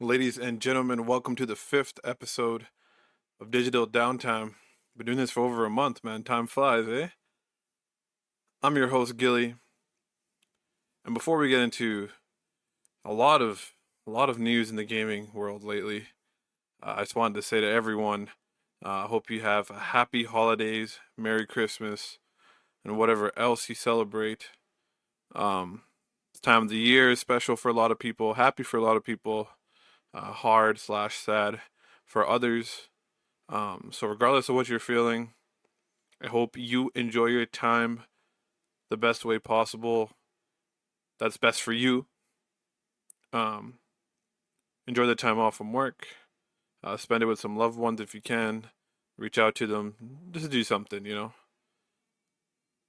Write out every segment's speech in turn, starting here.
Ladies and gentlemen, welcome to the 5th episode of Digital Downtime. Been doing this for over a month, man. Time flies, eh? I'm your host, Gilly. And before we get into a lot of news in the gaming world lately, I just wanted to say to everyone, I hope you have a happy holidays, Merry Christmas, and whatever else you celebrate. This time of the year is special for a lot of people, happy for a lot of people. Hard/sad for others. So regardless of what you're feeling, I hope you enjoy your time the best way possible. That's best for you. Enjoy the time off from work. Spend it with some loved ones if you can. Reach out to them. Just do something,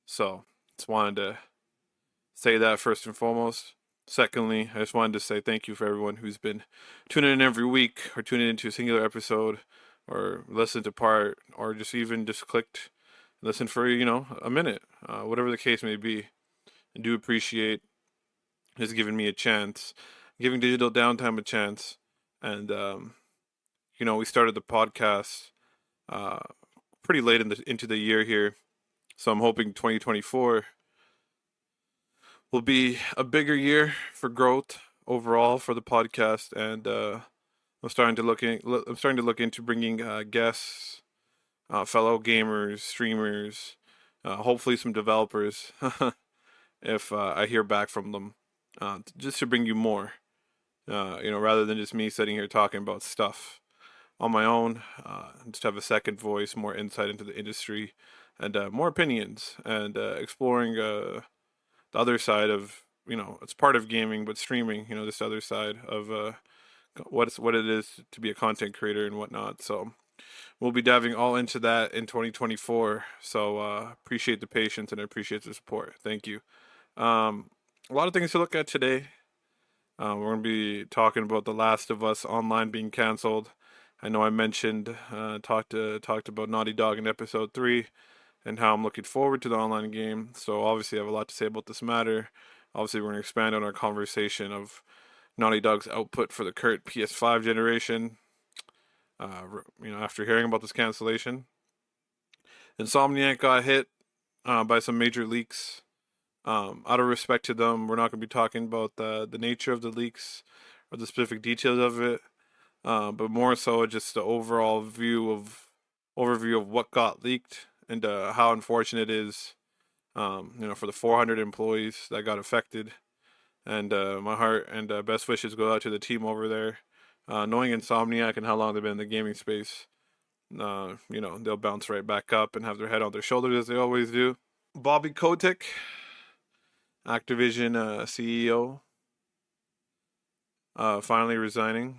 So, just wanted to say that first and foremost. Secondly, I just wanted to say thank you for everyone who's been tuning in every week or tuning into a singular episode or listened to part or just clicked and listened for, a minute, whatever the case may be. I do appreciate just giving me a chance, giving Digital Downtime a chance. And, we started the podcast pretty late into the year here. So I'm hoping 2024 will be a bigger year for growth overall for the podcast, and I'm starting to look into bringing guests, fellow gamers, streamers, hopefully some developers, if I hear back from them, just to bring you more, rather than just me sitting here talking about stuff on my own. Just have a second voice, more insight into the industry, and more opinions, and exploring the other side of, it's part of gaming, but streaming, this other side of what it is to be a content creator and whatnot. So we'll be diving all into that in 2024. So appreciate the patience and I appreciate the support. Thank you. A lot of things to look at today. We're going to be talking about The Last of Us Online being canceled. I know I mentioned, talked about Naughty Dog in episode 3. And how I'm looking forward to the online game. So obviously I have a lot to say about this matter. Obviously we're going to expand on our conversation of Naughty Dog's output for the current PS5 generation. After hearing about this cancellation. Insomniac got hit by some major leaks. Out of respect to them, we're not going to be talking about the nature of the leaks or the specific details of it. But more so just the overall overview of what got leaked. And how unfortunate it is, for the 400 employees that got affected. And my heart and best wishes go out to the team over there. Knowing Insomniac and how long they've been in the gaming space, they'll bounce right back up and have their head on their shoulders as they always do. Bobby Kotick, Activision CEO, finally resigning,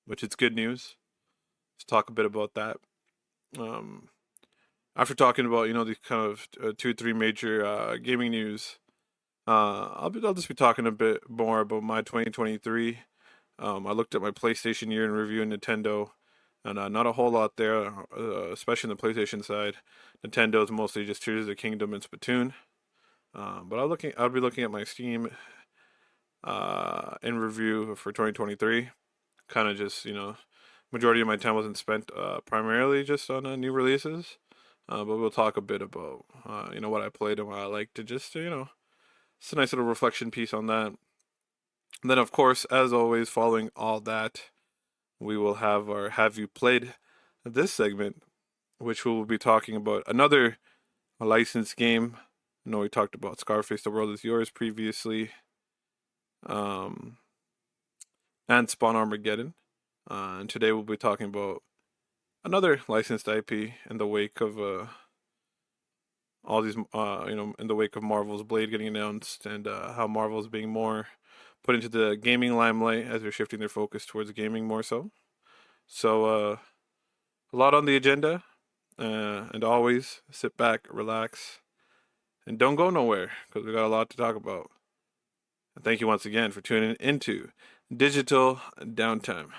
which is good news. Let's talk a bit about that. After talking about, these kind of 2-3 major gaming news, I'll just be talking a bit more about my 2023. I looked at my PlayStation year in review in Nintendo, and not a whole lot there, especially on the PlayStation side. Nintendo is mostly just Tears of the Kingdom and Splatoon. But I'll be looking at my Steam in review for 2023. Kind of just, majority of my time wasn't spent primarily just on new releases. But we'll talk a bit about, what I played and what I liked to just, it's a nice little reflection piece on that. And then, of course, as always, following all that, we will have our Have You Played this segment, which we will be talking about another licensed game. I know we talked about Scarface, The World Is Yours previously, and Spawn Armageddon. And today we'll be talking about another licensed IP in the wake of all these, in the wake of Marvel's Blade getting announced, and how Marvel's being more put into the gaming limelight as they're shifting their focus towards gaming more so. So, a lot on the agenda, and always sit back, relax, and don't go nowhere because we got a lot to talk about. And thank you once again for tuning into Digital Downtime.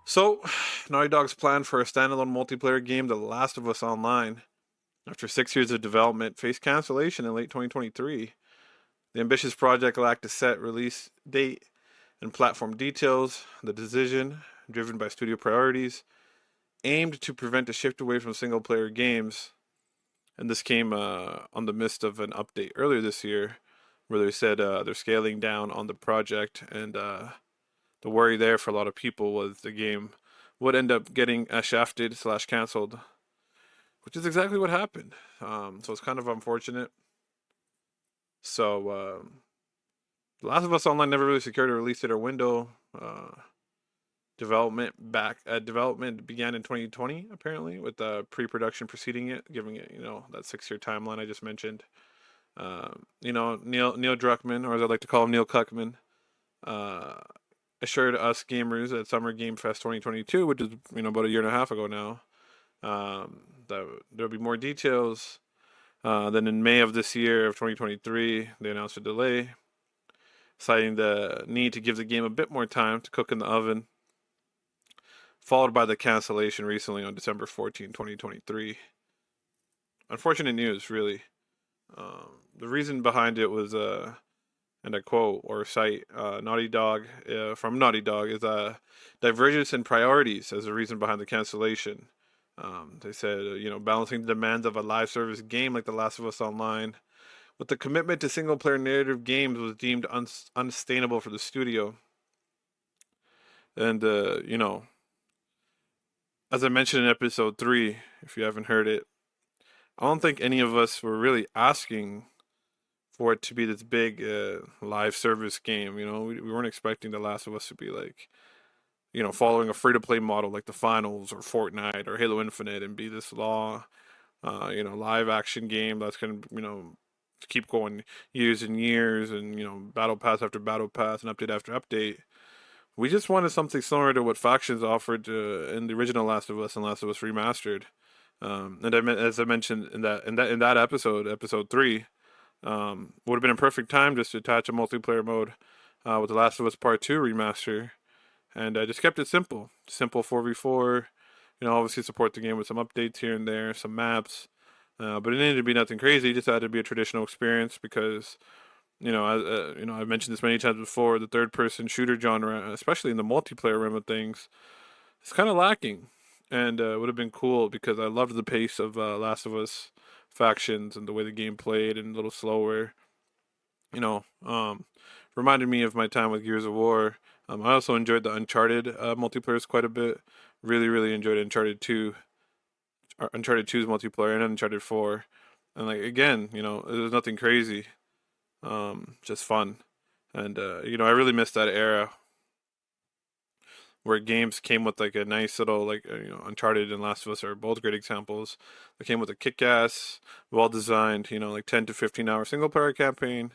So, Naughty Dog's plan for a standalone multiplayer game, The Last of Us Online, after 6 years of development, faced cancellation in late 2023. The ambitious project lacked a set release date and platform details. The decision, driven by studio priorities, aimed to prevent a shift away from single player games. And this came on the midst of an update earlier this year where they said they're scaling down on the project. And the worry there for a lot of people was the game would end up getting shafted slash canceled, which is exactly what happened. So it's kind of unfortunate. So, The Last of Us Online never really secured a release date or window. Development began in 2020 apparently, with the pre-production preceding it, giving it that 6 year timeline I just mentioned. Neil Druckmann, or as I like to call him, Neil Cuckman, uh, assured us gamers at Summer Game Fest 2022, which is about a year and a half ago now, that there'll be more details. Then in May of this year of 2023, they announced a delay, citing the need to give the game a bit more time to cook in the oven, followed by the cancellation recently on December 14, 2023. Unfortunate news, really. The reason behind it was, and I quote or cite Naughty Dog from Naughty Dog, is divergence in priorities as the reason behind the cancellation. They said, balancing the demands of a live service game like The Last of Us Online with the commitment to single player narrative games was deemed unsustainable for the studio. And, as I mentioned in episode 3, if you haven't heard it, I don't think any of us were really asking for it to be this big live service game. We weren't expecting The Last of Us to be like, following a free to play model like the Finals or Fortnite or Halo Infinite and be this live action game that's going to, keep going years and years and, battle pass after battle pass and update after update. We just wanted something similar to what Factions offered in the original Last of Us and Last of Us Remastered. As I mentioned in that episode 3, would have been a perfect time just to attach a multiplayer mode with The Last of Us Part 2 remaster, and I just kept it simple 4v4. Obviously support the game with some updates here and there, some maps, but it needed to be nothing crazy. It just had to be a traditional experience because I've mentioned this many times before. The third-person shooter genre, especially in the multiplayer realm of things, is kind of lacking, and it would have been cool because I loved the pace of Last of Us Factions and the way the game played and a little slower. You know, um, Reminded me of my time with Gears of War. I also enjoyed the Uncharted multiplayers quite a bit. Really, really enjoyed Uncharted 2's multiplayer and Uncharted 4. And like again, it was nothing crazy. Just fun. And I really missed that era where games came with like a nice little Uncharted and Last of Us are both great examples. They came with a kick-ass, well-designed, like 10 to 15 hour single-player campaign,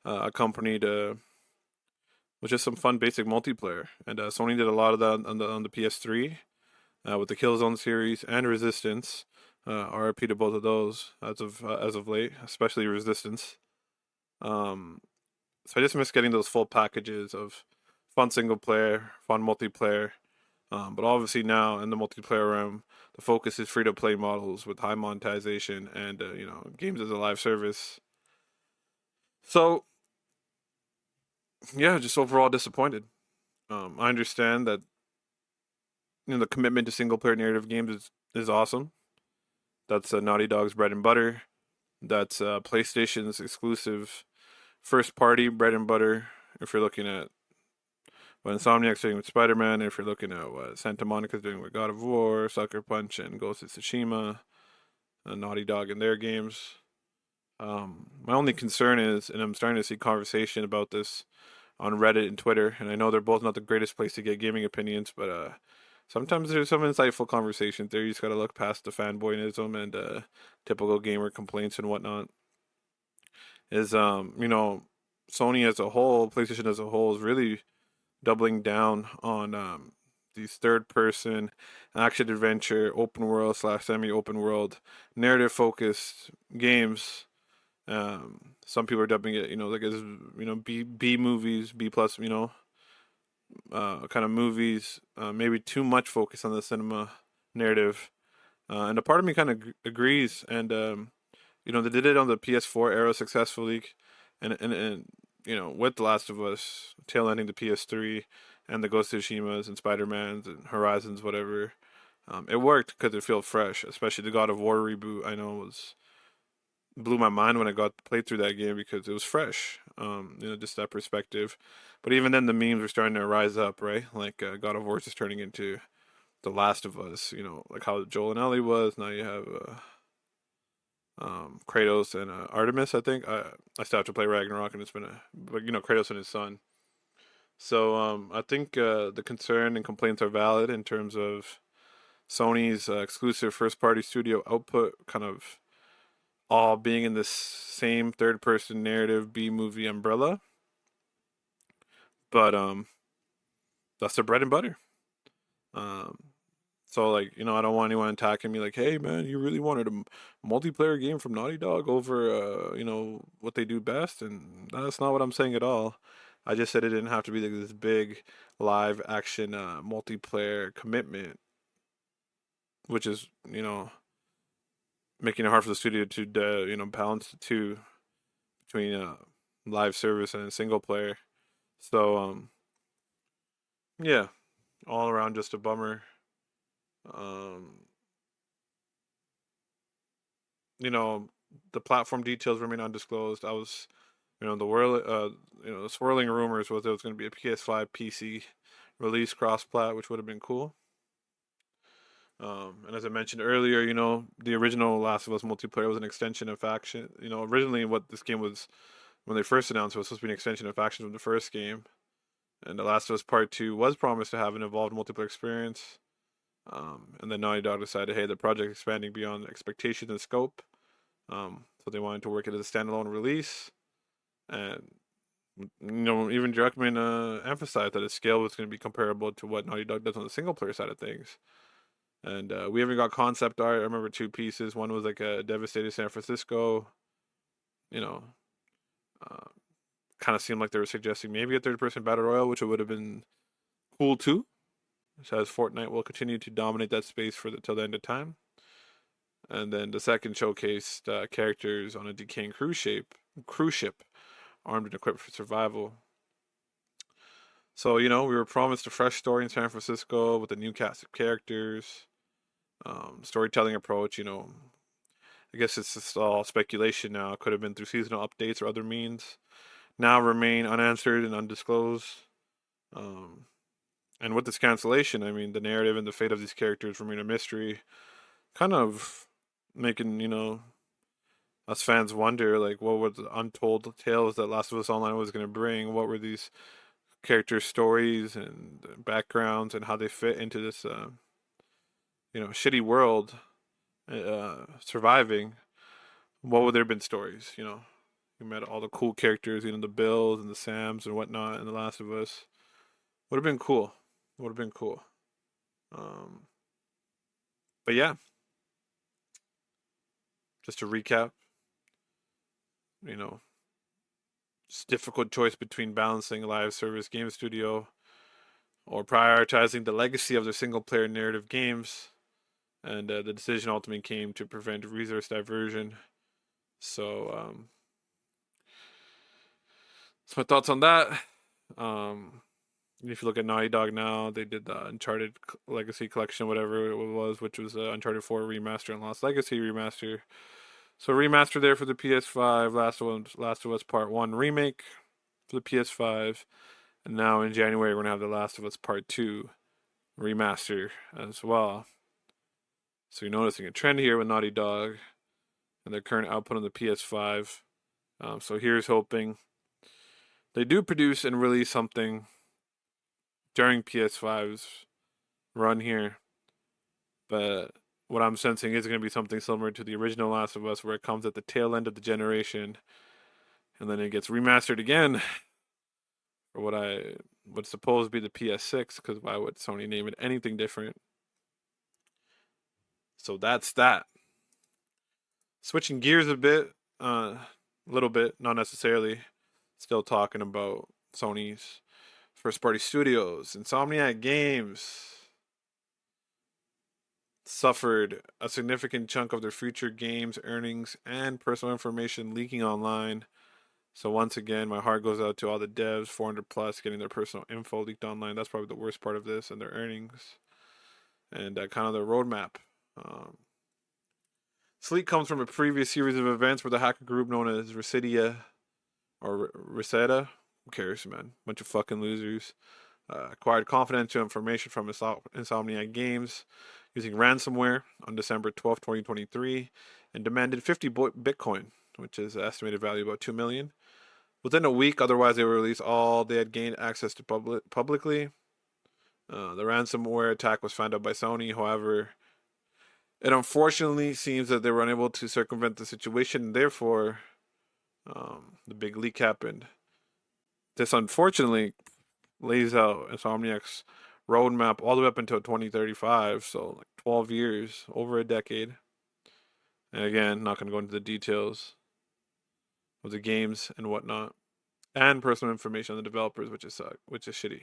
accompanied with just some fun basic multiplayer. And Sony did a lot of that on the PS3 with the Killzone series and Resistance. RIP to both of those as of late, especially Resistance. Um, so I just miss getting those full packages of fun single player, fun multiplayer. But obviously now in the multiplayer realm, the focus is free to play models with high monetization and games as a live service. So yeah, just overall disappointed. I understand that the commitment to single player narrative games is awesome. That's Naughty Dog's bread and butter. That's PlayStation's exclusive first party bread and butter. If you're looking at what Insomniac's doing with Spider-Man, if you're looking at what Santa Monica's doing with God of War, Sucker Punch, and Ghost of Tsushima, Naughty Dog and their games. My only concern is, and I'm starting to see conversation about this on Reddit and Twitter, and I know they're both not the greatest place to get gaming opinions, but sometimes there's some insightful conversations there. You just gotta look past the fanboyism and typical gamer complaints and whatnot. Is Sony as a whole, PlayStation as a whole, is really doubling down on these third person action adventure open world slash semi open world narrative focused games. Some people are dubbing it like as B movies, B plus kind of movies, maybe too much focus on the cinema narrative. And a part of me kind of agrees. And they did it on the PS4 era successfully, and with The Last of Us tail ending the PS3 and the Ghost of Tsushima's and Spider-Man's and Horizons, whatever. It worked because it felt fresh, especially the God of War reboot. I know was blew my mind when I got played through that game because it was fresh. Just that perspective. But even then, the memes were starting to rise up, right? Like God of War is just turning into The Last of Us. Like how Joel and Ellie was. Now you have Kratos and Artemis. I think I still have to play Ragnarok, and it's been but Kratos and his son. So I think the concern and complaints are valid in terms of Sony's exclusive first-party studio output, kind of all being in this same third-person narrative B movie umbrella. But that's their bread and butter. Um, So like, I don't want anyone attacking me like, "Hey man, you really wanted a multiplayer game from Naughty Dog over what they do best?" And that's not what I'm saying at all. I just said it didn't have to be like this big live action multiplayer commitment, which is, making it hard for the studio to balance the two between live service and single player. So yeah, all around just a bummer. Um you know, the platform details remain undisclosed. I was, the swirling rumors was it was going to be a PS5 PC release cross-plat, which would have been cool. And as I mentioned earlier, the original Last of Us multiplayer was an extension of Faction. Originally what this game was when they first announced it was supposed to be an extension of Faction from the first game, and The Last of Us Part Two was promised to have an evolved multiplayer experience. And then Naughty Dog decided, hey, the project expanding beyond expectations and scope. So they wanted to work it as a standalone release, and even Druckmann emphasized that its scale was going to be comparable to what Naughty Dog does on the single player side of things. And we even got concept art. I remember two pieces. One was like a devastated San Francisco. You know, uh, kind of seemed like they were suggesting maybe a third-person battle royale, which would have been cool too. It says Fortnite will continue to dominate that space till the end of time. And then the second showcased characters on a decaying cruise ship, armed and equipped for survival. So we were promised a fresh story in San Francisco with a new cast of characters, storytelling approach. I guess it's just all speculation now. It could have been through seasonal updates or other means. Now remain unanswered and undisclosed. Um, and with this cancellation, I mean, the narrative and the fate of these characters remain a mystery, kind of making us fans wonder, like, what were the untold tales that Last of Us Online was going to bring? What were these characters' stories and backgrounds, and how they fit into this shitty world, surviving? What would there have been stories? We met all the cool characters, the Bills and the Sams and whatnot, and The Last of Us. Would have been cool. Would have been cool. Um, but yeah, just to recap, you know, it's a difficult choice between balancing a live service game studio or prioritizing the legacy of their single player narrative games. And the decision ultimately came to prevent resource diversion. So, that's my thoughts on that. Um, if you look at Naughty Dog now, they did the Uncharted Legacy Collection, whatever it was, which was Uncharted 4 remaster and Lost Legacy remaster. So remaster there for the PS5, Last of Us Part 1 remake for the PS5. And now in January, we're going to have The Last of Us Part 2 remaster as well. So you're noticing a trend here with Naughty Dog and their current output on the PS5. So here's hoping they do produce and release something during PS5's run here. But what I'm sensing is going to be something similar to the original Last of Us, where it comes at the tail end of the generation, and then it gets remastered again for what I would suppose be the PS6. Because why would Sony name it anything different? So that's that. Switching gears a little bit, not necessarily. Still talking about Sony's First party studios. Insomniac Games suffered a significant chunk of their future games, earnings, and personal information leaking online. So once again, my heart goes out to all the devs, 400 plus, getting their personal info leaked online. That's probably the worst part of this, and their earnings, and kind of their roadmap. This leak comes from a previous series of events where the hacker group known as Reseta, who cares, man? Bunch of fucking losers. Acquired confidential information from Insomniac Games using ransomware on December 12th, 2023, and demanded 50 Bitcoin, which is an estimated value about $2 million. Within a week, otherwise they would release all they had gained access to publicly. The ransomware attack was found out by Sony. However, it unfortunately seems that they were unable to circumvent the situation, and therefore, the big leak happened. This unfortunately lays out Insomniac's roadmap all the way up until 2035, so like 12 years, over a decade. And again, not going to go into the details of the games and whatnot, and personal information on the developers, which is shitty.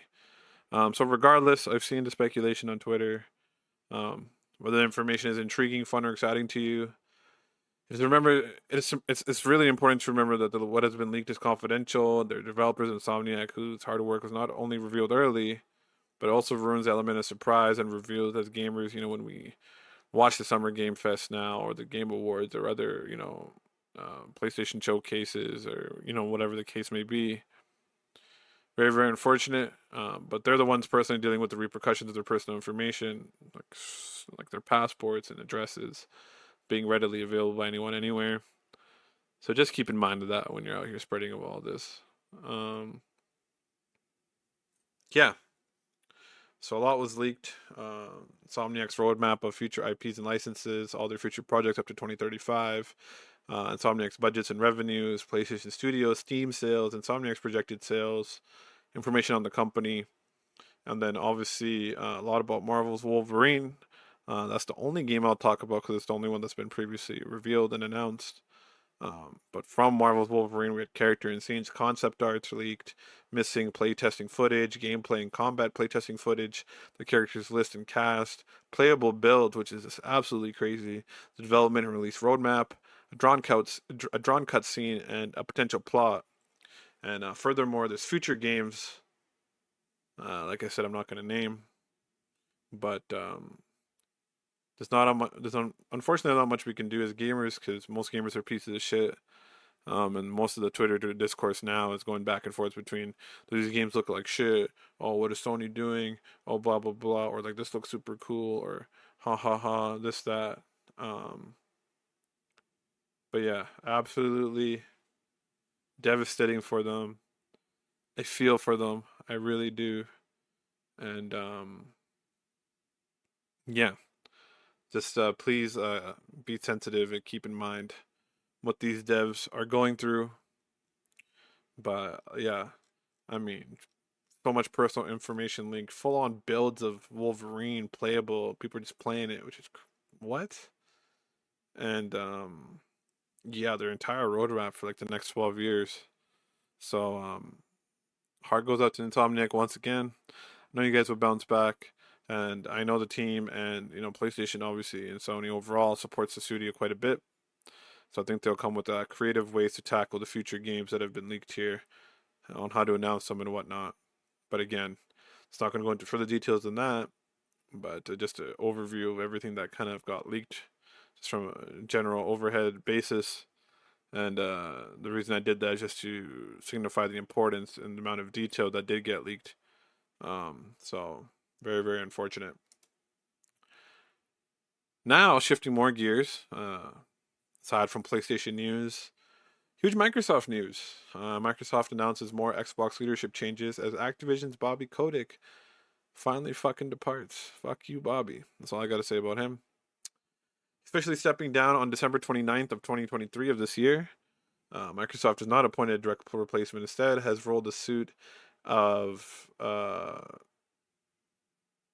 So regardless, I've seen the speculation on Twitter. Whether the information is intriguing, fun, or exciting to you, just remember it's really important to remember that what has been leaked is confidential. Their developers, Insomniac, whose hard work was not only revealed early, but also ruins the element of surprise and reveals as gamers. When we watch the Summer Game Fest now, or the Game Awards, or other PlayStation showcases, or whatever the case may be. Very, very unfortunate. But they're the ones personally dealing with the repercussions of their personal information, like their passports and addresses, being readily available by anyone, anywhere. So just keep in mind of that when you're out here spreading of all this. Yeah. So a lot was leaked. Insomniac's roadmap of future IPs and licenses, all their future projects up to 2035. Insomniac's budgets and revenues, PlayStation Studios, Steam sales, Insomniac's projected sales, information on the company, and then obviously a lot about Marvel's Wolverine. That's the only game I'll talk about because it's the only one that's been previously revealed and announced. But from Marvel's Wolverine, we had character and scenes, concept arts leaked, missing playtesting footage, gameplay and combat playtesting footage, the characters list and cast, playable builds, which is just absolutely crazy, the development and release roadmap, a drawn cut scene, and a potential plot. And furthermore, there's future games. Like I said, I'm not going to name, but unfortunately not much we can do as gamers because most gamers are pieces of shit. And most of the Twitter discourse now is going back and forth between these games look like shit. Oh, what is Sony doing? Oh, blah blah blah. Or like this looks super cool. Or ha ha ha. This that. But yeah, absolutely devastating for them. I feel for them. I really do. And yeah, just please be sensitive and keep in mind what these devs are going through. But yeah, I mean, so much personal information leaked, full on builds of Wolverine playable. People are just playing it, which is what? And yeah, their entire roadmap for like the next 12 years. So heart goes out to Insomniac once again. I know you guys will bounce back. And I know the team and, PlayStation, obviously, and Sony overall supports the studio quite a bit. So I think they'll come with creative ways to tackle the future games that have been leaked here on how to announce them and whatnot. But again, it's not going to go into further details than that. But just an overview of everything that kind of got leaked, just from a general overhead basis. And the reason I did that is just to signify the importance and the amount of detail that did get leaked. So very, very unfortunate. Now, shifting more gears, aside from PlayStation news, huge Microsoft news. Microsoft announces more Xbox leadership changes as Activision's Bobby Kotick finally fucking departs. Fuck you, Bobby. That's all I got to say about him. Officially stepping down on December 29th of 2023 of this year. Microsoft has not appointed a direct replacement. Instead, has rolled a suit of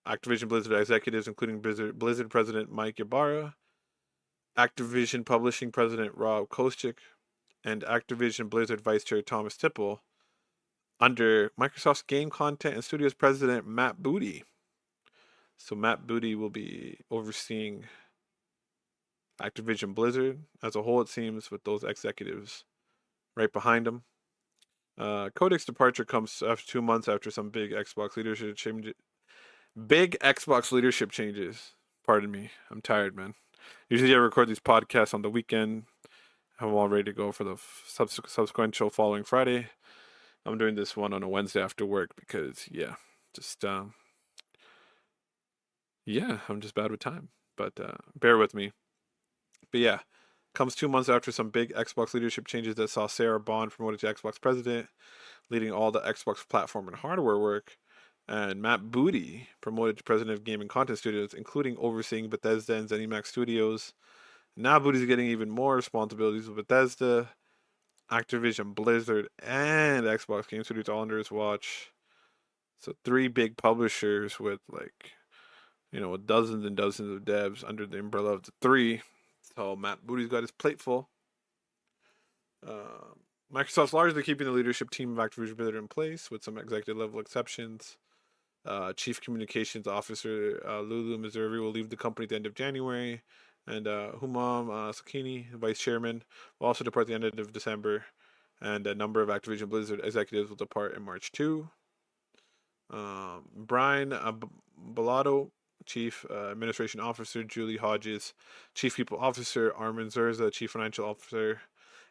Activision Blizzard executives, including Blizzard President Mike Ybarra, Activision Publishing President Rob Kotick, and Activision Blizzard Vice Chair Thomas Tipple, under Microsoft's game content and studios president Matt Booty. So Matt Booty will be overseeing Activision Blizzard as a whole, it seems, with those executives right behind him. Kotick's departure comes after 2 months after some big Xbox leadership changes. Big Xbox leadership changes. Pardon me. I'm tired, man. Usually I record these podcasts on the weekend. I'm all ready to go for the subsequent show following Friday. I'm doing this one on a Wednesday after work because, just, I'm just bad with time. But bear with me. But yeah, comes 2 months after some big Xbox leadership changes that saw Sarah Bond promoted to Xbox president, leading all the Xbox platform and hardware work, and Matt Booty promoted to president of gaming content studios, including overseeing Bethesda and ZeniMax Studios. Now Booty's getting even more responsibilities with Bethesda, Activision, Blizzard, and Xbox Game Studios all under his watch. So 3 big publishers with dozens and dozens of devs under the umbrella of the 3. So Matt Booty's got his plate full. Microsoft's largely keeping the leadership team of Activision Blizzard in place with some executive level exceptions. Chief Communications Officer Lulu Missouri will leave the company at the end of January. And Humam Sakini, Vice Chairman, will also depart at the end of December. And a number of Activision Blizzard executives will depart in March too. Brian Bellotto, Chief Administration Officer, Julie Hodges, Chief People Officer, Armin Zerza, Chief Financial Officer,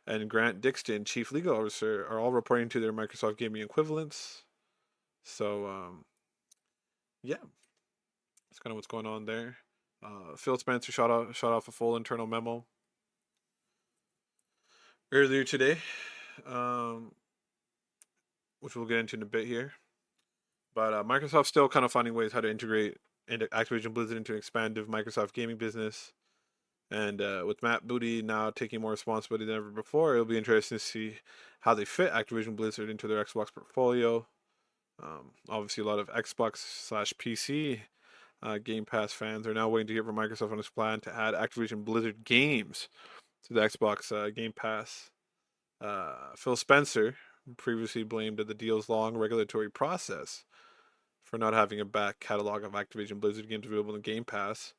and Grant Dixon, Chief Legal Officer, are all reporting to their Microsoft gaming equivalents. So, that's kind of what's going on there. Phil Spencer shot off a full internal memo earlier today, which we'll get into in a bit here. But Microsoft's still kind of finding ways how to integrate Activision Blizzard into an expanded Microsoft gaming business. And with Matt Booty now taking more responsibility than ever before, it'll be interesting to see how they fit Activision Blizzard into their Xbox portfolio. Obviously, a lot of Xbox/PC Game Pass fans are now waiting to hear from Microsoft on its plan to add Activision Blizzard games to the Xbox Game Pass. Phil Spencer previously blamed the deal's long regulatory process for not having a back catalog of Activision Blizzard games available in Game Pass,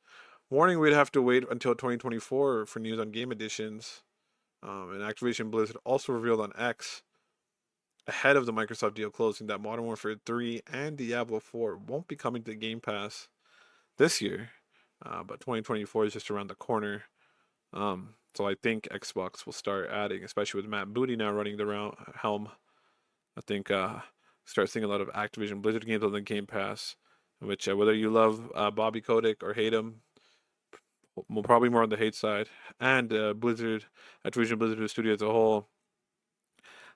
warning we'd have to wait until 2024 for news on game additions. And Activision Blizzard also revealed on X, ahead of the Microsoft deal closing, that Modern Warfare 3 and Diablo 4 won't be coming to Game Pass this year, but 2024 is just around the corner. So I think Xbox will start adding, especially with Matt Booty now running the helm. I think start seeing a lot of Activision Blizzard games on the Game Pass, which whether you love Bobby Kotick or hate him, probably more on the hate side, and Activision Blizzard Studio as a whole,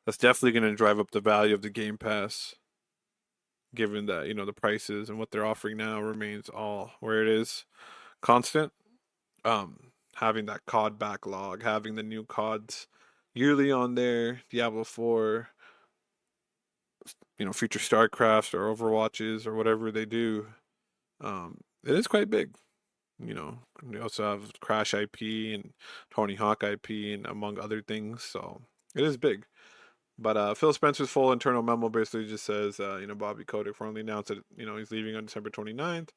that's definitely going to drive up the value of the Game Pass, given that the prices and what they're offering now remains all where it is, constant. Having that COD backlog, having the new CODs yearly on there, Diablo 4, future StarCrafts or Overwatches or whatever they do, it is quite big. They also have Crash IP and Tony Hawk IP and among other things, so it is big. But Phil Spencer's full internal memo basically just says, Bobby Kotick formally announced that, he's leaving on December 29th.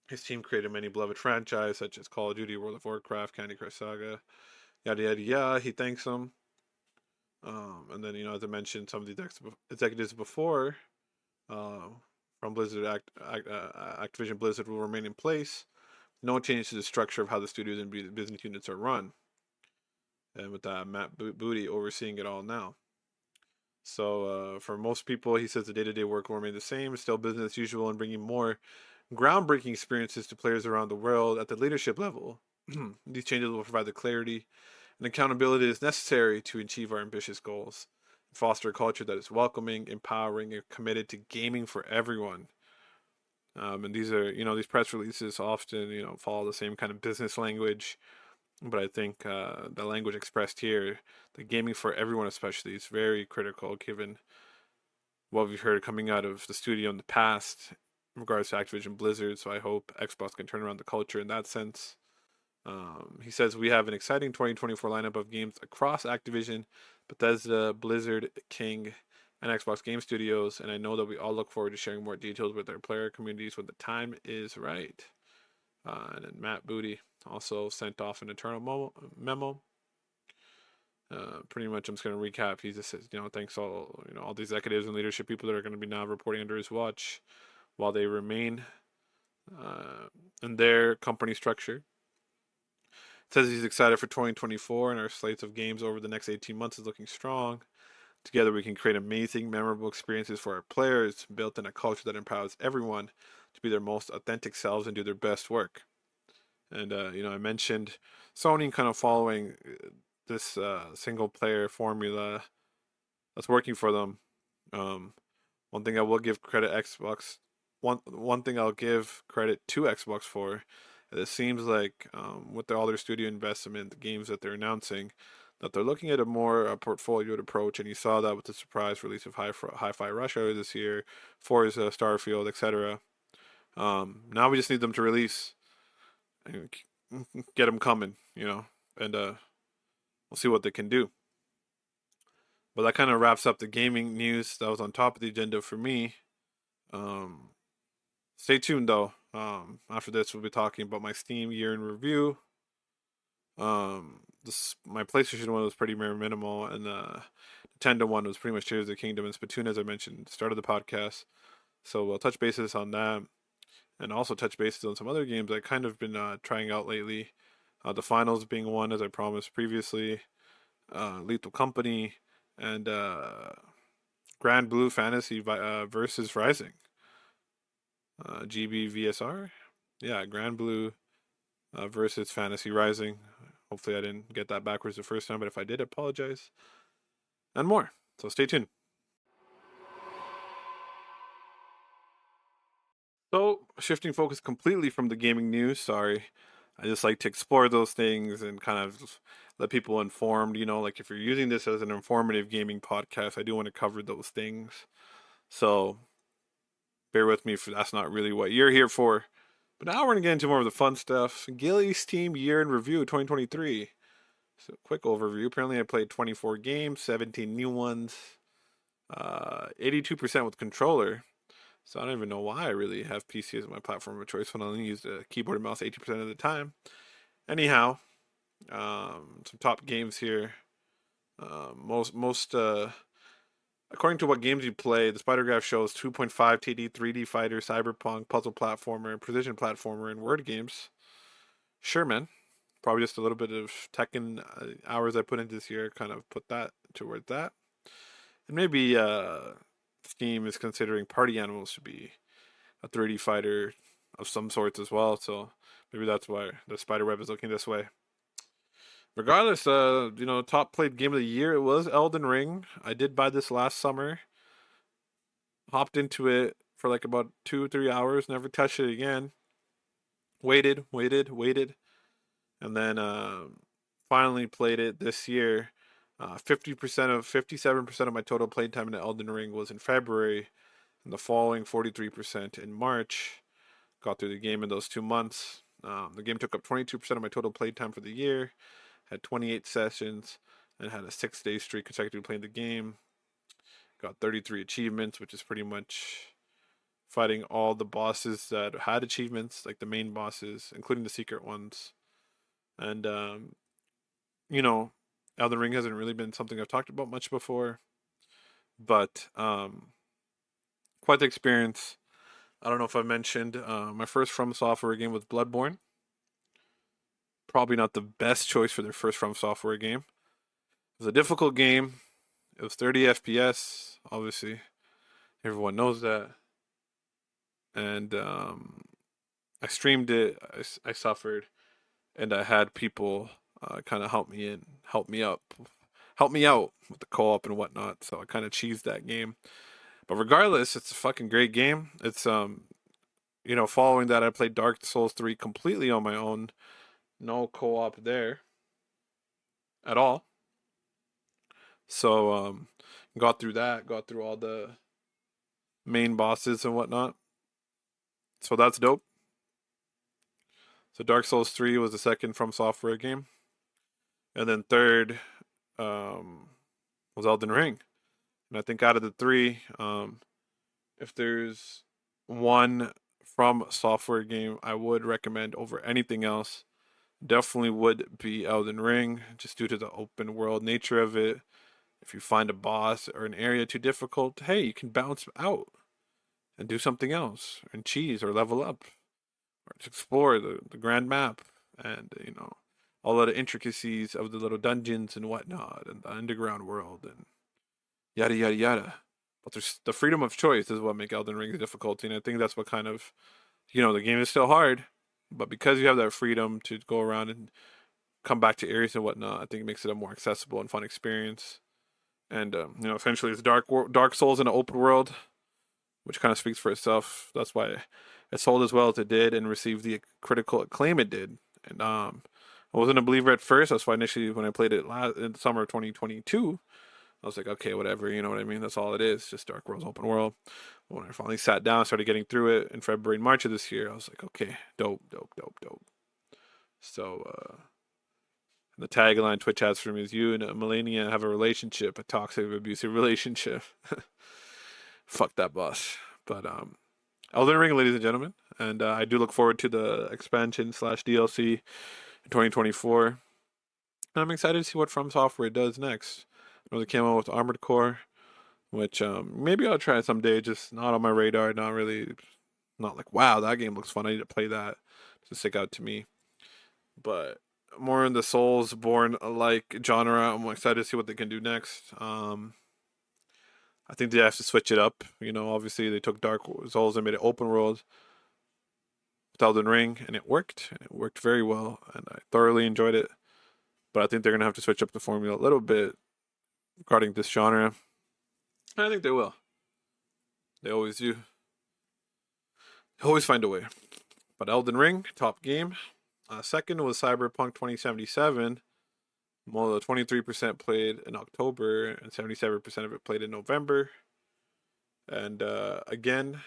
His team created many beloved franchises such as Call of Duty, World of Warcraft, Candy Crush Saga, yada yada yada. He thanks them. And then, as I mentioned, some of these executives before from Blizzard, Activision Blizzard will remain in place. No change to the structure of how the studios and business units are run. And with that, Matt Booty overseeing it all now. So for most people, he says the day-to-day work will remain the same, still business as usual, and bringing more groundbreaking experiences to players around the world at the leadership level. These changes will provide the clarity and accountability that is necessary to achieve our ambitious goals, and foster a culture that is welcoming, empowering, and committed to gaming for everyone. And these are, these press releases often, follow the same kind of business language. But I think the language expressed here, the gaming for everyone especially, is very critical given what we've heard coming out of the studio in the past in regards to Activision Blizzard. So I hope Xbox can turn around the culture in that sense. He says we have an exciting 2024 lineup of games across Activision, Bethesda, Blizzard, King, and Xbox Game Studios, and I know that we all look forward to sharing more details with our player communities when the time is right. And then Matt Booty also sent off an internal memo. Pretty much, I'm just going to recap. He just says, thanks all the executives and leadership people that are going to be now reporting under his watch while they remain in their company structure. Says he's excited for 2024 and our slates of games over the next 18 months is looking strong. Together we can create amazing, memorable experiences for our players, built in a culture that empowers everyone to be their most authentic selves and do their best work. And, I mentioned Sony kind of following this single player formula that's working for them. One thing I will give credit Xbox, one thing I'll give credit to Xbox for, it seems like with all their studio investment, the games that they're announcing, that they're looking at a more portfolioed approach, and you saw that with the surprise release of Hi-Fi Rush earlier this year, Forza, Starfield, etc. Now we just need them to release and get them coming, and we'll see what they can do. But that kind of wraps up the gaming news that was on top of the agenda for me. Stay tuned though. After this, we'll be talking about my Steam year in review. My PlayStation one was pretty minimal, and the Nintendo one was pretty much Tears of the Kingdom and Splatoon, as I mentioned at the start of the podcast. So we'll touch bases on that, and also touch bases on some other games I kind of been trying out lately. The finals being one, as I promised previously. Lethal Company and Grand Blue Fantasy versus Rising. GBVSR? Yeah, Grand Blue versus Fantasy Rising. Hopefully I didn't get that backwards the first time, but if I did, I apologize. And more. So stay tuned. So, shifting focus completely from the gaming news, sorry. I just like to explore those things and kind of let people informed, like if you're using this as an informative gaming podcast, I do want to cover those things. So, bear with me if that's not really what you're here for. But now we're going to get into more of the fun stuff. Gilly's Team Year in Review 2023. So, quick overview. Apparently, I played 24 games, 17 new ones, 82% with controller. So, I don't even know why I really have PC as my platform of choice when I only use the keyboard and mouse 80% of the time. Anyhow, some top games here. According to what games you play, the Spider Graph shows 2.5 TD, 3D fighter, cyberpunk, puzzle platformer, precision platformer, and word games. Sure, man. Probably just a little bit of Tekken hours I put into this year kind of put that towards that. And maybe Steam is considering Party Animals to be a 3D fighter of some sorts as well. So maybe that's why the Spider Web is looking this way. Regardless, top played game of the year, it was Elden Ring. I did buy this last summer. Hopped into it for like about 2-3 hours, never touched it again. Waited. And then finally played it this year. 57% of my total playtime in Elden Ring was in February, and the following 43% in March. Got through the game in those 2 months. The game took up 22% of my total playtime for the year. Had 28 sessions and had a 6-day streak consecutively playing the game. Got 33 achievements, which is pretty much fighting all the bosses that had achievements, like the main bosses, including the secret ones. And, Elden Ring hasn't really been something I've talked about much before. But quite the experience. I don't know if I mentioned my first From Software game was Bloodborne. Probably not the best choice for their first From Software game. It was a difficult game. It was 30 FPS, obviously. Everyone knows that. And I streamed it. I suffered. And I had people kind of help me out with the co-op and whatnot. So I kind of cheesed that game. But regardless, it's a fucking great game. It's, following that, I played Dark Souls 3 completely on my own. No co-op there at all. So got through that, got through all the main bosses and whatnot. So that's dope. So Dark Souls 3 was the second From Software game. And then third, was Elden Ring. And I think out of the three, if there's one from software game I would recommend over anything else, definitely would be Elden Ring, just due to the open world nature of it. If you find a boss or an area too difficult, hey, you can bounce out and do something else and cheese or level up or to explore the grand map and, all of the intricacies of the little dungeons and whatnot and the underground world and yada yada yada. But there's the freedom of choice is what make Elden Ring the difficulty, and I think that's what kind of, the game is still hard, but because you have that freedom to go around and come back to areas and whatnot, I think it makes it a more accessible and fun experience. And essentially, it's Dark Souls in an open world, which kind of speaks for itself. That's why it sold as well as it did and received the critical acclaim it did. And I wasn't a believer at first. That's why initially when I played it in the summer of 2022, I was like, okay, whatever, you know what I mean? That's all it is, just Dark World's open world. But when I finally sat down, started getting through it in February and March of this year, I was like, okay, dope, dope, dope, dope. So, the tagline Twitch has for me is you and Melania have a relationship, a toxic, abusive relationship. Fuck that boss. But Elden Ring, ladies and gentlemen, and I do look forward to the expansion slash DLC in 2024. And I'm excited to see what From Software does next. I know they came out with Armored Core, which maybe I'll try someday. Just not on my radar. Not really. Not like, wow, that game looks fun. I need to play that to stick out to me. But more in the Soulsborne like genre. I'm excited to see what they can do next. I think they have to switch it up. Obviously they took Dark Souls and made it open world with Elden Ring, and it worked. And it worked very well, and I thoroughly enjoyed it. But I think they're gonna have to switch up the formula a little bit regarding this genre. And I think they will. They always do. They always find a way. But Elden Ring, top game. Second was Cyberpunk 2077. Well, 23% played in October and 77% of it played in November. And again,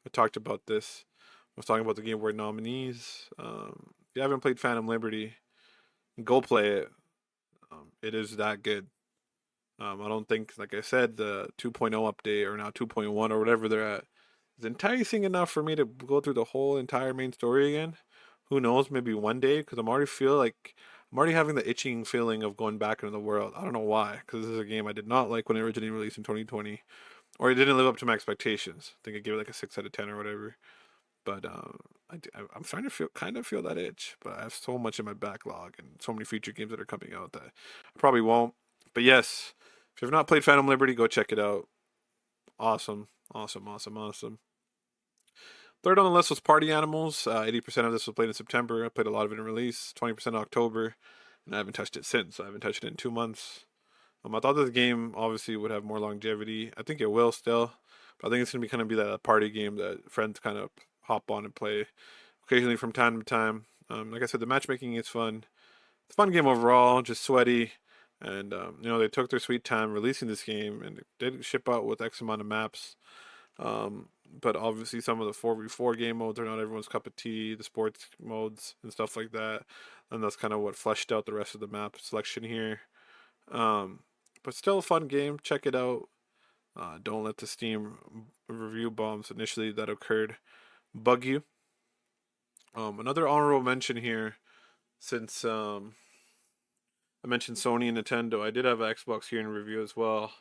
I talked about this. I was talking about the Game Award nominees. If you haven't played Phantom Liberty, go play it. It is that good. I don't think, like I said, the 2.0 update or now 2.1 or whatever they're at is enticing enough for me to go through the whole entire main story again. Who knows? Maybe one day, because I'm already having the itching feeling of going back into the world. I don't know why, because this is a game I did not like when it originally released in 2020, or it didn't live up to my expectations. I think I gave it like a 6 out of 10 or whatever. But I'm starting to kind of feel that itch. But I have so much in my backlog and so many future games that are coming out that I probably won't. But yes, if you've not played Phantom Liberty, go check it out. Awesome, awesome, awesome, awesome. Third on the list was Party Animals. 80% of this was played in September. I played a lot of it in release. 20% in October, and I haven't touched it since. I haven't touched it in 2 months. I thought this game obviously would have more longevity. I think it will still, but I think it's gonna be kind of be that party game that friends kind of hop on and play occasionally from time to time. Like I said, the matchmaking is fun. It's a fun game overall, just sweaty. And they took their sweet time releasing this game, and it did ship out with X amount of maps. But obviously, some of the 4v4 game modes are not everyone's cup of tea. The sports modes and stuff like that, and that's kind of what fleshed out the rest of the map selection here. But still a fun game. Check it out. Don't let the Steam review bombs initially that occurred bug you. Another honorable mention here, since I mentioned Sony and Nintendo, I did have an Xbox here in review as well,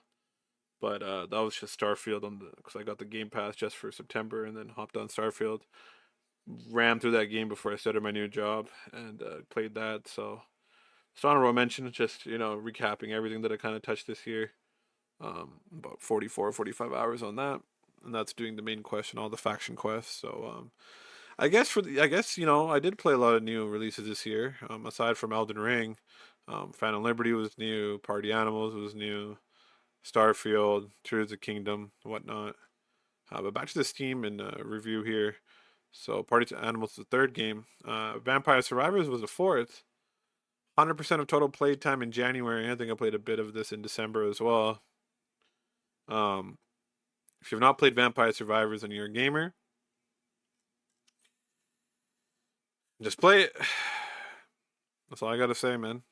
but that was just Starfield because I got the Game Pass just for September and then hopped on Starfield, ran through that game before I started my new job and played that. So honorable mention, just recapping everything that I kind of touched this year. About 45 hours on that, and that's doing the main quest and all the faction quests. So I guess I did play a lot of new releases this year. Aside from Elden Ring, Phantom Liberty was new, Party Animals was new, Starfield, Tears of the Kingdom, whatnot. But back to the Steam and review here. So Party Animals is the third game. Vampire Survivors was the fourth. 100% of total play time in January. I think I played a bit of this in December as well. If you've not played Vampire Survivors and you're a gamer, just play it. That's all I gotta say, man.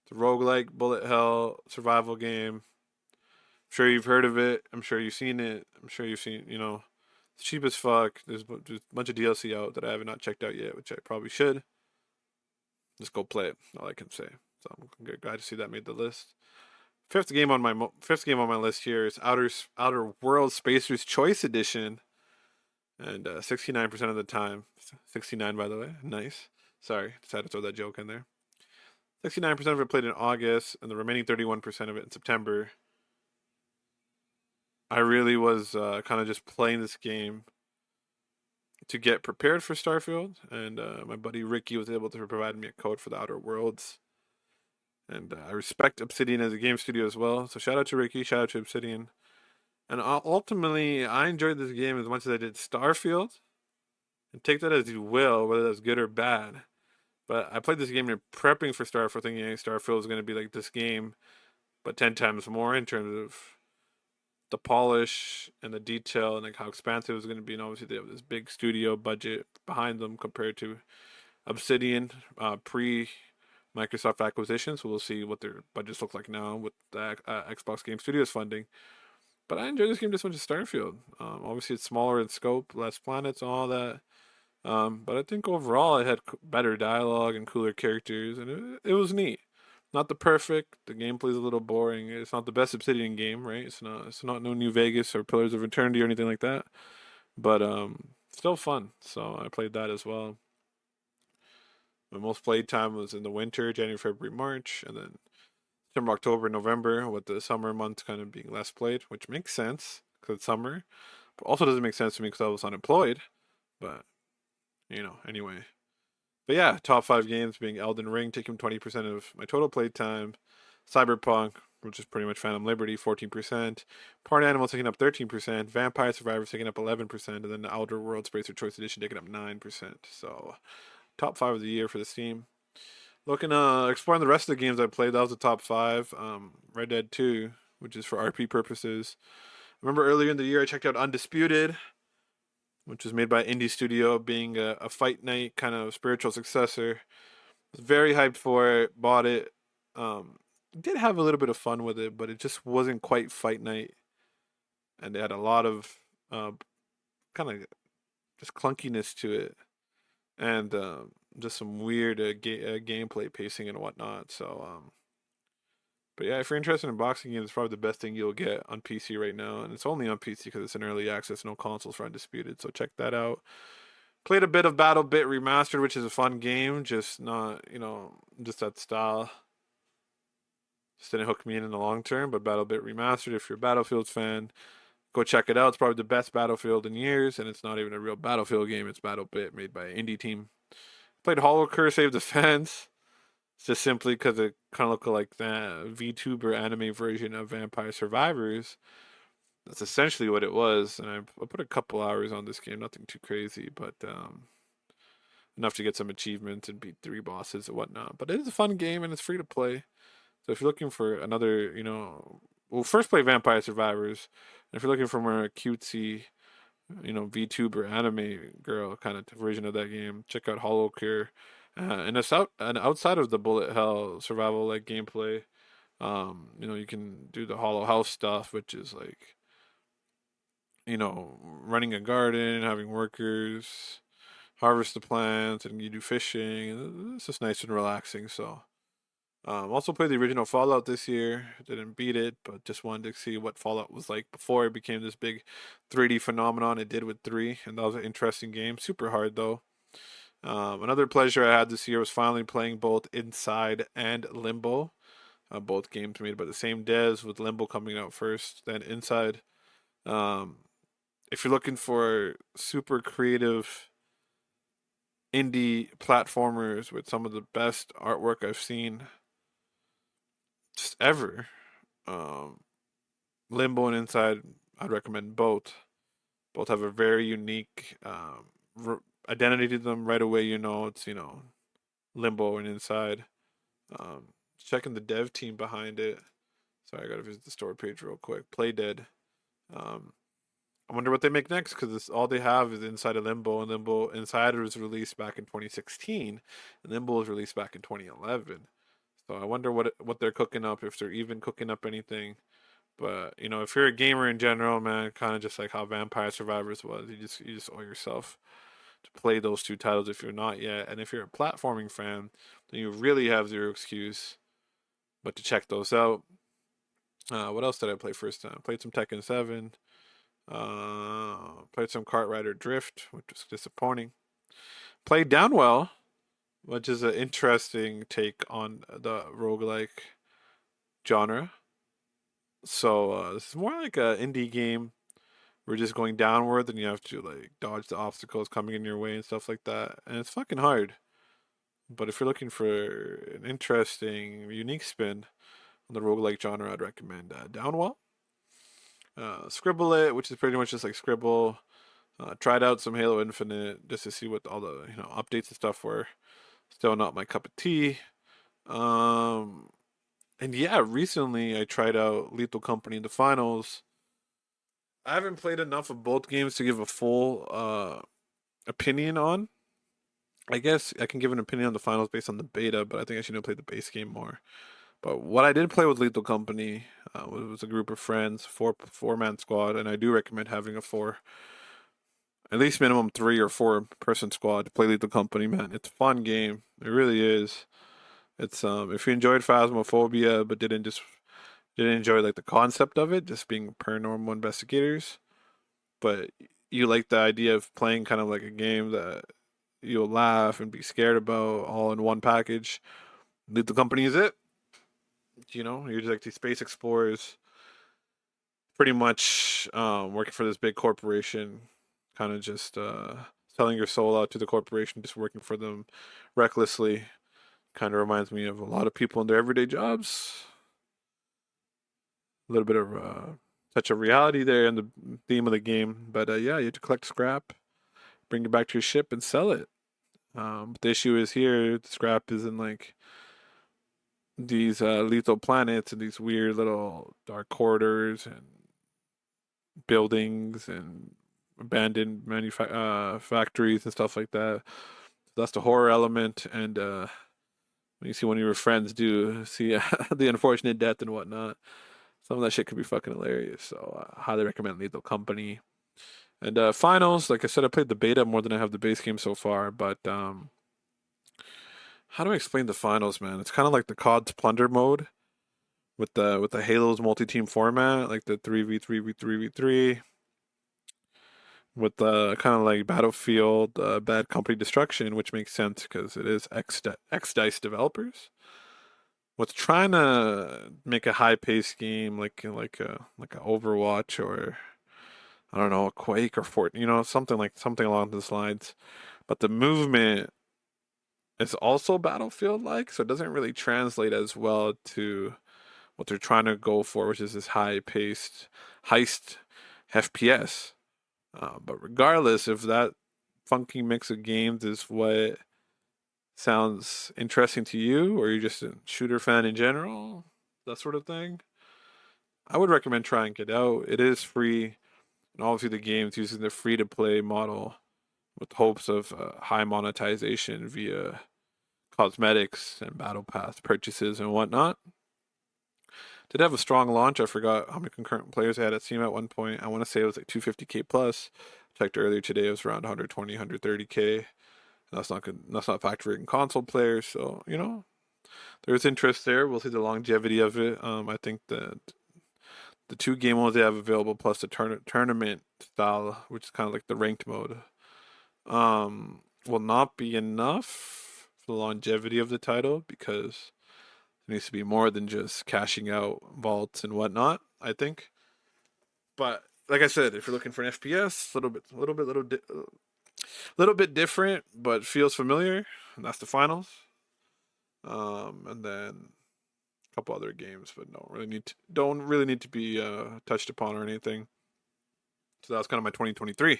It's a roguelike bullet hell survival game. I'm sure you've heard of it. I'm sure you've seen it. I'm sure you've seen, it's cheap as fuck. There's a bunch of DLC out that I have not checked out yet, which I probably should. Just go play it. All I can say. So I'm glad to see that made the list. Fifth game on my list here is Outer World Spacer's Choice Edition, and 69% of the time, 69 by the way, nice. Sorry, just had to throw that joke in there. 69% of it played in August, and the remaining 31% of it in September. I really was kind of just playing this game to get prepared for Starfield, and my buddy Ricky was able to provide me a code for the Outer Worlds. And I respect Obsidian as a game studio as well. So shout out to Ricky, shout out to Obsidian. And ultimately, I enjoyed this game as much as I did Starfield. And take that as you will, whether that's good or bad. But I played this game in prepping for Starfield, thinking Starfield was going to be like this game, but 10 times more in terms of the polish and the detail and like how expansive it was going to be. And obviously, they have this big studio budget behind them compared to Obsidian pre Microsoft acquisition, so we'll see what their budgets look like now with the Xbox Game Studios funding. But I enjoyed this game just as much as Starfield. Obviously, it's smaller in scope, less planets, all that. But I think overall it had better dialogue and cooler characters, and it was neat. Not the perfect. The gameplay's a little boring. It's not the best Obsidian game, right? It's not. It's not no New Vegas or Pillars of Eternity or anything like that. But still fun. So I played that as well. My most played time was in the winter, January, February, March, and then September, October, November, with the summer months kind of being less played, which makes sense because it's summer, but also doesn't make sense to me because I was unemployed. But, anyway. But yeah, top 5 games being Elden Ring, taking 20% of my total play time, Cyberpunk, which is pretty much Phantom Liberty, 14%, Party Animal taking up 13%, Vampire Survivors taking up 11%, and then the Outer Worlds Spacer Choice Edition taking up 9%. So, top 5 of the year for this team. Looking exploring the rest of the games I played, that was the top 5. Red Dead 2, which is for RP purposes. I remember earlier in the year I checked out Undisputed, which was made by Indie Studio, being a Fight Night kind of spiritual successor. Was very hyped for it, bought it. Did have a little bit of fun with it, but it just wasn't quite Fight Night, and it had a lot of kind of just clunkiness to it, and just some weird gameplay pacing and whatnot. So, but yeah, if you're interested in boxing games, it's probably the best thing you'll get on PC right now, and it's only on PC because it's an early access, no consoles for Undisputed. So check that out. Played a bit of Battle Bit Remastered, which is a fun game, just not just that style. Just didn't hook me in the long term. But Battle Bit Remastered, if you're a Battlefield fan, go check it out. It's probably the best Battlefield in years, and it's not even a real Battlefield game. It's Battle Bit made by an indie team. Played Hollow Save the Fence. It's just simply because it kind of looked like the VTuber anime version of Vampire Survivors. That's essentially what it was. And I put a couple hours on this game, nothing too crazy, but enough to get some achievements and beat 3 bosses and whatnot. But it is a fun game and it's free to play. So if you're looking for another, first play Vampire Survivors. And if you're looking for more cutesy, VTuber anime girl kind of version of that game, check out Hollow Cure. And outside of the bullet hell survival like gameplay, you can do the Hollow House stuff, which is like, running a garden, having workers, harvest the plants, and you do fishing. It's just nice and relaxing. So, also played the original Fallout this year. Didn't beat it, but just wanted to see what Fallout was like before it became this big 3D phenomenon it did with 3, and that was an interesting game. Super hard though. Another pleasure I had this year was finally playing both Inside and Limbo. Both games made by the same devs, with Limbo coming out first, then Inside. If you're looking for super creative indie platformers with some of the best artwork I've seen just ever, Limbo and Inside, I'd recommend both. Both have a very unique identity to them. Right away, it's Limbo and Inside. Checking the dev team behind it. Sorry, I gotta visit the store page real quick. Playdead. I wonder what they make next, because all they have is Inside of Limbo, and Limbo Inside was released back in 2016, and Limbo was released back in 2011. So I wonder what they're cooking up, if they're even cooking up anything. But if you're a gamer in general, man, kind of just like how Vampire Survivors was, you just owe yourself to play those two titles if you're not yet. And if you're a platforming fan, then you really have zero excuse but to check those out. What else did I play first time? Played some Tekken 7. Played some Kart Rider Drift, which was disappointing. Played Downwell, which is an interesting take on the roguelike genre. So this is more like an indie game. We're just going downward, and you have to like dodge the obstacles coming in your way and stuff like that. And it's fucking hard. But if you're looking for an interesting, unique spin on the roguelike genre, I'd recommend Downwell. Scribble It, which is pretty much just like Scribble. Tried out some Halo Infinite just to see what all the updates and stuff were. Still not my cup of tea. Um, and yeah, recently I tried out Lethal Company in the finals. I haven't played enough of both games to give a full opinion on. I guess I can give an opinion on the finals based on the beta, but I think I should have played the base game more. But what I did play with Lethal Company was a group of friends, four-man squad, and I do recommend having a at least minimum 3 or 4 person squad to play Lethal Company. Man, it's a fun game. It really is. It's if you enjoyed Phasmophobia but didn't enjoy like the concept of it, just being paranormal investigators, but you like the idea of playing kind of like a game that you'll laugh and be scared about all in one package. Lethal Company is it. You're just like these space explorers, pretty much working for this big corporation, kind of just selling your soul out to the corporation, just working for them recklessly. Kind of reminds me of a lot of people in their everyday jobs. A little bit of touch of reality there in the theme of the game, but yeah, you have to collect scrap, bring it back to your ship, and sell it. But the issue is here, the scrap is in like these lethal planets and these weird little dark corridors and buildings and abandoned factories and stuff like that. So that's the horror element, and when you see one of your friends do see the unfortunate death and whatnot, some of that shit could be fucking hilarious. So I highly recommend Lethal Company. And finals, like I said, I played the beta more than I have the base game so far, but how do I explain the finals, man? It's kind of like the COD's plunder mode with the Halo's multi-team format, like the 3v3v3v3, with the kind of like Battlefield Bad Company Destruction, which makes sense because it is X Dice developers. What's trying to make a high-paced game like a Overwatch, or I don't know, a Quake or Fortnite, something along those lines. But the movement is also Battlefield-like, so it doesn't really translate as well to what they're trying to go for, which is this high-paced heist FPS. But regardless, if that funky mix of games is what sounds interesting to you, or you're just a shooter fan in general, that sort of thing, I would recommend trying it out. It is free, and obviously the game's using the free-to-play model with hopes of high monetization via cosmetics and battle pass purchases and whatnot. Did have a strong launch. I forgot how many concurrent players I had at Steam at one point. I want to say it was like 250k plus. Checked earlier today, it was around 120, 130k. That's not good. That's not factoring console players. So there's interest there. We'll see the longevity of it. I think that the 2 game modes they have available plus the tournament style, which is kind of like the ranked mode, will not be enough for the longevity of the title, because it needs to be more than just cashing out vaults and whatnot, I think. But like I said, if you're looking for an FPS, little bit different, but feels familiar, and that's the finals. And then a couple other games, but don't really need to be touched upon or anything. So that was kind of my 2023,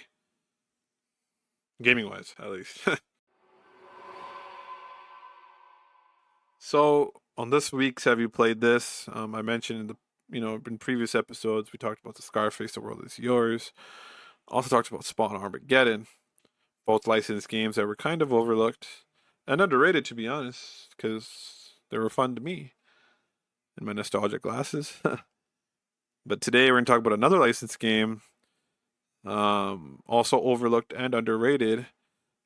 gaming wise, at least. So on this week's Have You Played This? I mentioned in in previous episodes we talked about the Scarface, The World Is Yours. Also talked about Spawn Armageddon, both licensed games that were kind of overlooked and underrated, to be honest, because They were fun to me in my nostalgic glasses. But today we're going to talk about another licensed game, also overlooked and underrated.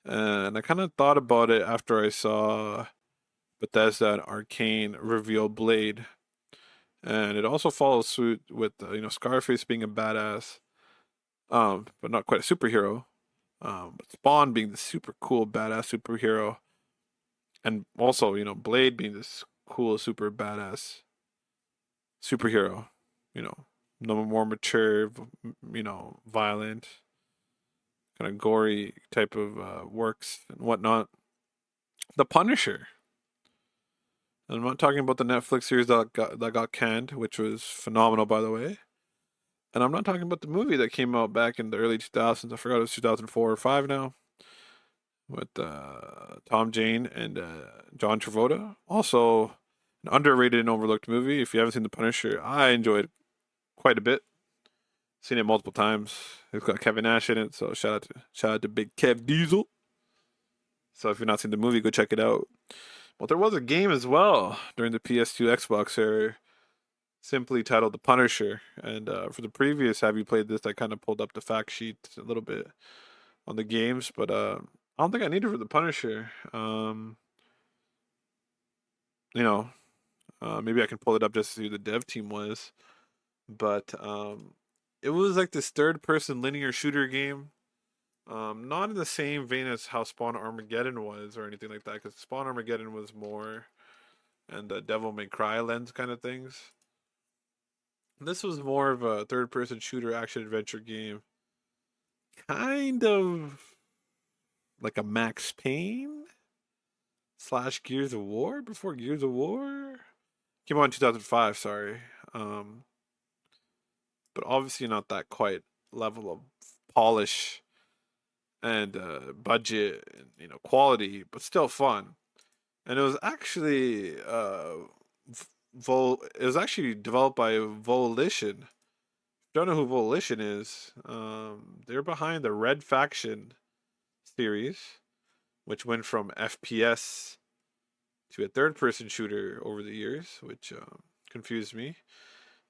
And I kind of thought about it after I saw Bethesda and Arcane reveal Blade. And it also follows suit with, Scarface being a badass, but not quite a superhero. But Spawn being the super cool, badass superhero. And also, Blade being this cool, super badass superhero. No more mature, violent, kind of gory type of works and whatnot. The Punisher. And I'm not talking about the Netflix series that got canned, which was phenomenal, by the way. And I'm not talking about the movie that came out back in the early 2000s. I forgot it was 2004 or 5 now, with Tom Jane and John Travolta. Also, an underrated and overlooked movie. If you haven't seen The Punisher, I enjoyed it quite a bit. Seen it multiple times. It's got Kevin Nash in it, so shout out to Big Kev Diesel. So if you've not seen the movie, go check it out. But there was a game as well during the PS2 Xbox era, simply titled The Punisher. And for the previous Have You Played This, I kind of pulled up the fact sheet a little bit on the games, but I don't think I need it for The Punisher. Maybe I can pull it up just to see who the dev team was. But it was like this third-person linear shooter game. Not in the same vein as how Spawn Armageddon was or anything like that, because Spawn Armageddon was more and the Devil May Cry lens kind of things. This was more of a third-person shooter action adventure game, kind of like a Max Payne / Gears of War before Gears of War came out in 2005. Sorry, but obviously not that quite level of polish and budget and quality, but still fun. And it was actually it was actually developed by Volition. Don't know who Volition is. They're behind the Red Faction series, which went from FPS to a third-person shooter over the years, which confused me.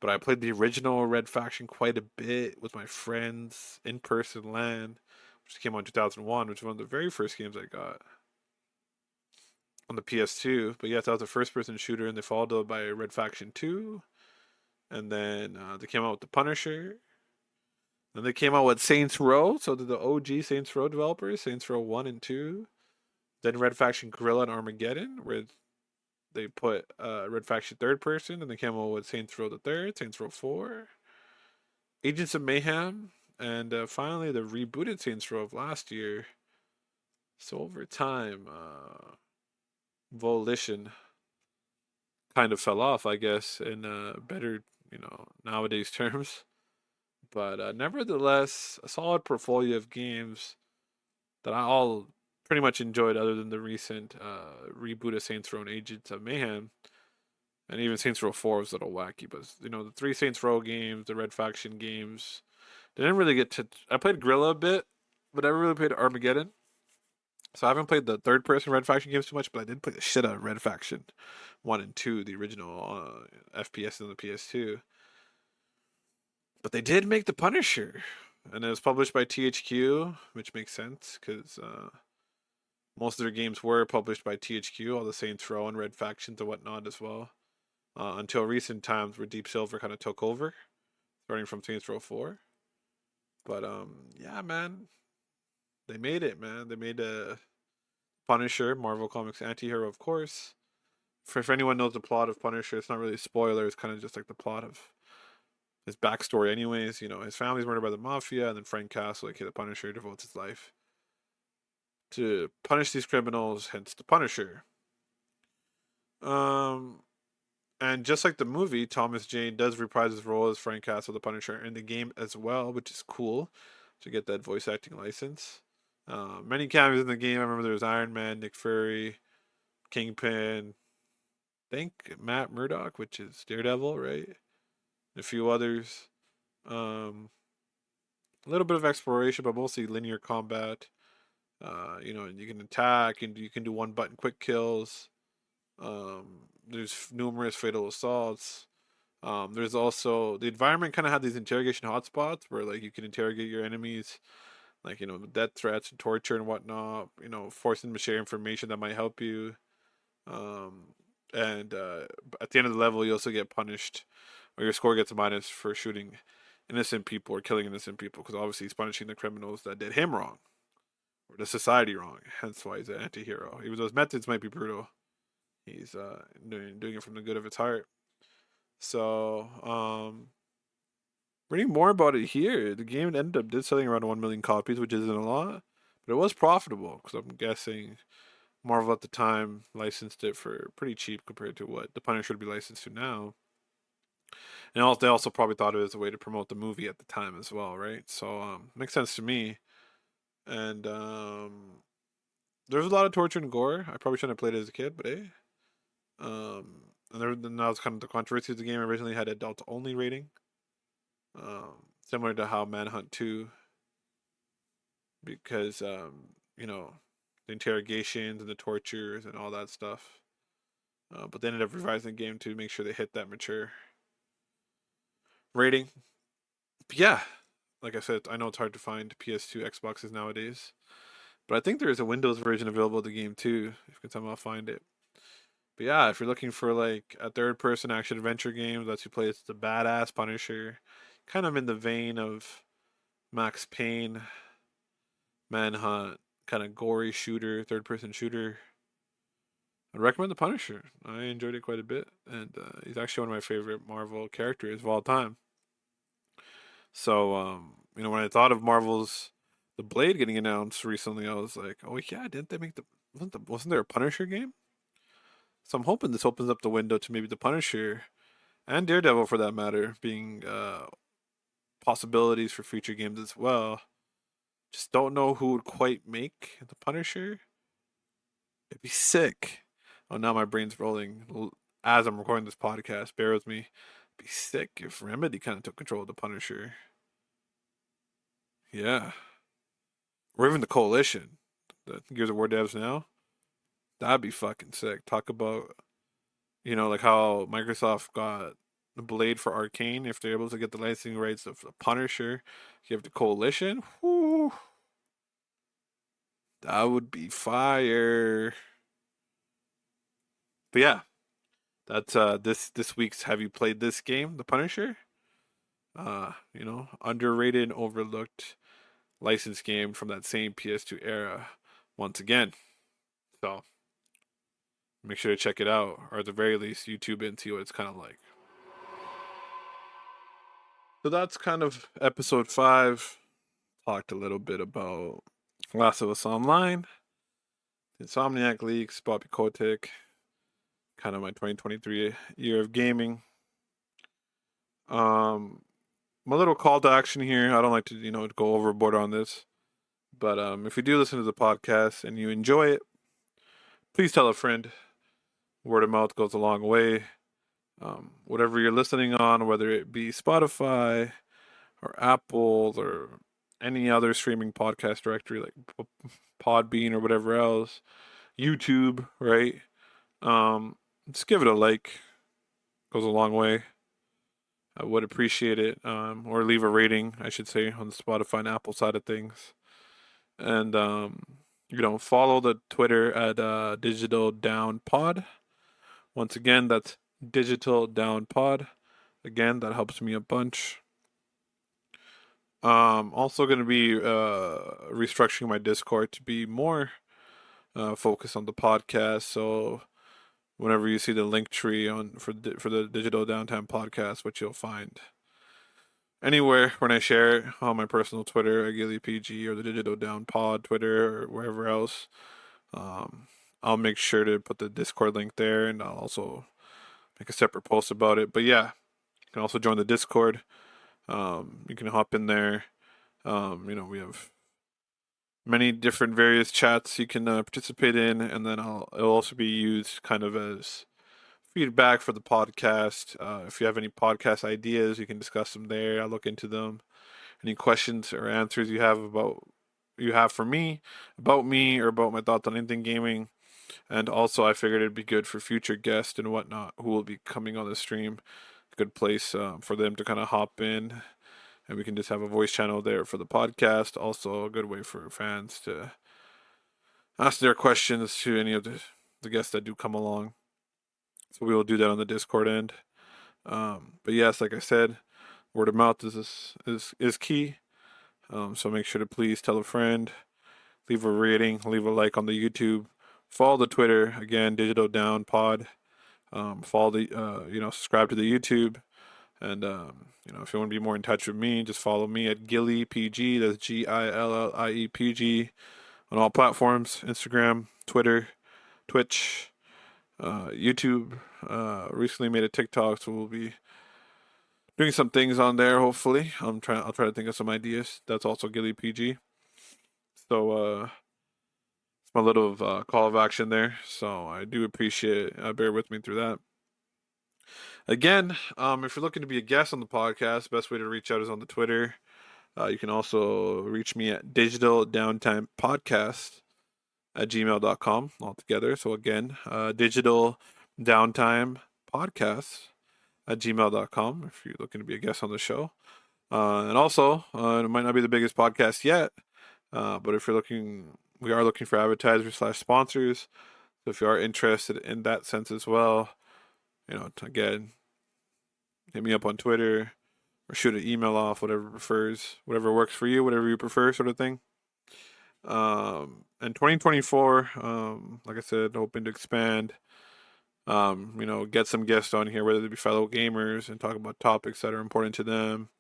But I played the original Red Faction quite a bit with my friends in person LAN, which came out in 2001, which was one of the very first games I got on the PS2. But yeah, that was a first-person shooter, and they followed up by Red Faction 2. And then they came out with the Punisher. Then they came out with Saints Row. So did the OG Saints Row developers, Saints Row 1 and 2. Then Red Faction Guerrilla and Armageddon, where they put Red Faction third person. And they came out with Saints Row the Third, Saints Row 4, Agents of Mayhem, and finally the rebooted Saints Row of last year. So over time, Volition kind of fell off, I guess, in better, nowadays terms. But nevertheless, a solid portfolio of games that I all pretty much enjoyed, other than the recent reboot of Saints Row and Agents of Mayhem. And even Saints Row 4 was a little wacky, but the 3 Saints Row games, the Red Faction games, didn't really get to. I played Guerrilla a bit, but I never really played Armageddon. So I haven't played the third-person Red Faction games too much, but I did play the shit out of Red Faction 1 and 2, the original FPS on the PS2. But they did make The Punisher, and it was published by THQ, which makes sense, because most of their games were published by THQ, all the Saints Row and Red Factions and whatnot as well, until recent times where Deep Silver kind of took over, starting from Saints Row 4. But yeah, man, they made it, man. They made a Punisher, Marvel Comics anti-hero, of course. If anyone knows the plot of Punisher, it's not really a spoiler. It's kind of just like the plot of his backstory anyways. His family's murdered by the mafia, and then Frank Castle, aka the Punisher, devotes his life to punish these criminals, hence the Punisher. And just like the movie, Thomas Jane does reprise his role as Frank Castle, the Punisher, in the game as well, which is cool to get that voice acting license. Many cameos in the game. I remember there was Iron Man, Nick Fury, Kingpin, I think Matt Murdock, which is Daredevil, right? And a few others. A little bit of exploration, but mostly linear combat. And you can attack, and you can do one button quick kills. There's numerous fatal assaults. There's also the environment kind of had these interrogation hotspots where like you can interrogate your enemies, like death threats and torture and whatnot. Forcing them to share information that might help you. Um, and at the end of the level, you also get punished, or your score gets a minus for shooting innocent people or killing innocent people, because obviously he's punishing the criminals that did him wrong or the society wrong. Hence why he's an anti-hero. Even though his methods might be brutal, he's doing it from the good of its heart. So, reading more about it here, the game ended up did selling around 1 million copies, which isn't a lot, but it was profitable because I'm guessing Marvel at the time licensed it for pretty cheap compared to what the Punisher would be licensed to now. And they also probably thought it was a way to promote the movie at the time as well, right? So makes sense to me. And there's a lot of torture and gore. I probably shouldn't have played it as a kid, but hey. And that was kind of the controversy of the game. Originally had adult only rating, similar to how Manhunt 2, because the interrogations and the tortures and all that stuff. But they ended up revising the game to make sure they hit that mature rating. But yeah, like I said, I know it's hard to find PS2 Xboxes nowadays, but I think there is a Windows version available of the game too. If you can somehow find it. But yeah, if you're looking for like a third-person action adventure game that you play as the badass Punisher, kind of in the vein of Max Payne, Manhunt, kind of gory shooter, third-person shooter, I'd recommend the Punisher. I enjoyed it quite a bit, and he's actually one of my favorite Marvel characters of all time. So, when I thought of Marvel's The Blade getting announced recently, I was like, oh yeah, didn't they make wasn't there a Punisher game? So I'm hoping this opens up the window to maybe the Punisher and Daredevil, for that matter, being possibilities for future games as well. Just don't know who would quite make the Punisher. It'd be sick. Oh, now my brain's rolling as I'm recording this podcast. Bear with me. It'd be sick if Remedy kind of took control of the Punisher. Yeah. Or even the Coalition. The Gears of War devs now. That'd be fucking sick. Talk about, like how Microsoft got the Blade for Arcane. If they're able to get the licensing rights of the Punisher, you have the Coalition. Whoo. That would be fire. But yeah, that's this week's Have You Played This Game, The Punisher? Underrated and overlooked licensed game from that same PS2 era once again. So make sure to check it out, or at the very least YouTube it and see what it's kind of like. So that's kind of episode 5. Talked a little bit about Last of Us Online, Insomniac leaks, Bobby Kotick, kind of my 2023 year of gaming. My little call to action here. I don't like to, go overboard on this, but if you do listen to the podcast and you enjoy it, please tell a friend. Word of mouth goes a long way. Whatever you're listening on, whether it be Spotify or Apple or any other streaming podcast directory like Podbean or whatever else, YouTube, right? Just give it a like. Goes a long way. I would appreciate it. Or leave a rating, I should say, on the Spotify and Apple side of things. And follow the Twitter at Digital Down Pod. Once again, that's Digital Down Pod. Again, that helps me a bunch. Also going to be restructuring my Discord to be more focused on the podcast. So whenever you see the link tree for the Digital Downtime podcast, which you'll find anywhere when I share it on my personal Twitter, AgiliPG, or the Digital Down Pod Twitter, or wherever else, I'll make sure to put the Discord link there, and I'll also make a separate post about it. But yeah, you can also join the Discord. You can hop in there. We have many different various chats you can participate in, and then it'll also be used kind of as feedback for the podcast. If you have any podcast ideas, you can discuss them there. I'll look into them. Any questions or answers you have for me, about me, or about my thoughts on anything gaming, And also, I figured it'd be good for future guests and whatnot who will be coming on the stream. Good place for them to kind of hop in, and we can just have a voice channel there for the podcast. Also, a good way for fans to ask their questions to any of the guests that do come along. So we will do that on the Discord end. But yes, like I said, word of mouth is key. So make sure to please tell a friend, leave a rating, leave a like on the YouTube, follow the Twitter again, Digital Down Pod. Follow the subscribe to the YouTube, and if you want to be more in touch with me, just follow me at GilliePG. That's GILLIEPG on all platforms: Instagram, Twitter, Twitch, YouTube. Recently made a TikTok, so we'll be doing some things on there. Hopefully, I'll try to think of some ideas. That's also GilliePG. So it's my little call of action there. So I do appreciate bear with me through that. Again, if you're looking to be a guest on the podcast, best way to reach out is on the Twitter. You can also reach me at digitaldowntimepodcast@gmail.com altogether. So again, digitaldowntimepodcast@gmail.com if you're looking to be a guest on the show. And also, it might not be the biggest podcast yet, but if you're looking, we are looking for advertisers/sponsors. So if you are interested in that sense as well, again, hit me up on Twitter or shoot an email off, whatever works for you, whatever you prefer, sort of thing. And 2024, like I said, hoping to expand, get some guests on here, whether they be fellow gamers, and talk about topics that are important to them.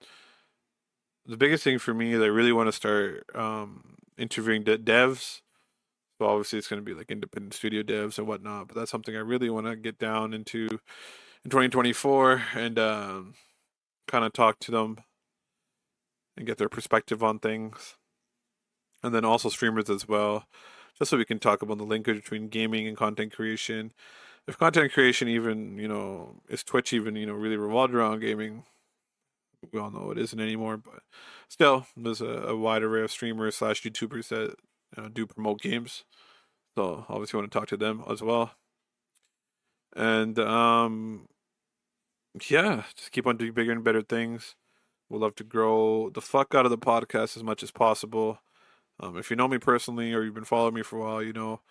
The biggest thing for me is I really want to start interviewing devs. So obviously it's going to be like independent studio devs and whatnot, but that's something I really want to get down into in 2024 and kind of talk to them and get their perspective on things. And then also streamers as well, just so we can talk about the linkage between gaming and content creation. If content creation even, is Twitch even, really revolved around gaming? We all know it isn't anymore, but still, there's a wide array of streamers/YouTubers that do promote games. So obviously want to talk to them as well. And just keep on doing bigger and better things. We'll love to grow the fuck out of the podcast as much as possible. If you know me personally or you've been following me for a while,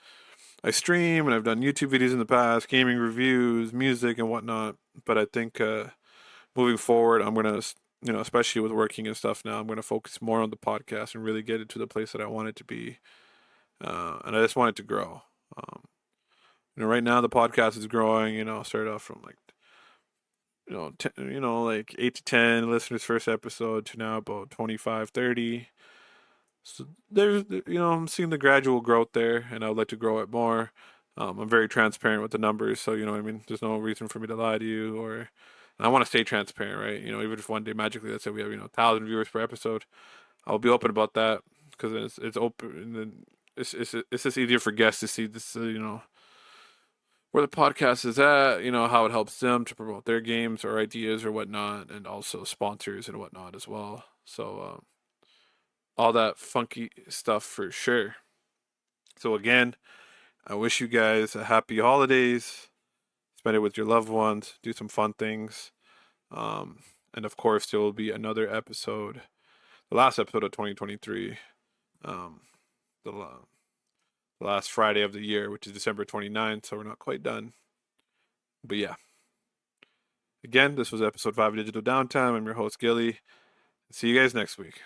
I stream and I've done YouTube videos in the past, gaming reviews, music and whatnot. But I think moving forward, I'm going to, especially with working and stuff now, I'm going to focus more on the podcast and really get it to the place that I want it to be. And I just want it to grow. Right now the podcast is growing, started off from like, 8 to 10 listeners first episode to now about 25, 30. So there's, I'm seeing the gradual growth there, and I would like to grow it more. I'm very transparent with the numbers, so there's no reason for me to lie to you, and I want to stay transparent, right? Even if one day magically, let's say we have 1,000 viewers per episode, I'll be open about that because it's open, and then it's just easier for guests to see this, where the podcast is at, how it helps them to promote their games or ideas or whatnot, and also sponsors and whatnot as well. So all that funky stuff for sure. So again, I wish you guys a happy holidays. Spend it with your loved ones. Do some fun things. And of course, there will be another episode, the last episode of 2023, the last Friday of the year, which is December 29th. So we're not quite done. But yeah. Again, this was episode 5 of Digital Downtime. I'm your host, Gilly. See you guys next week.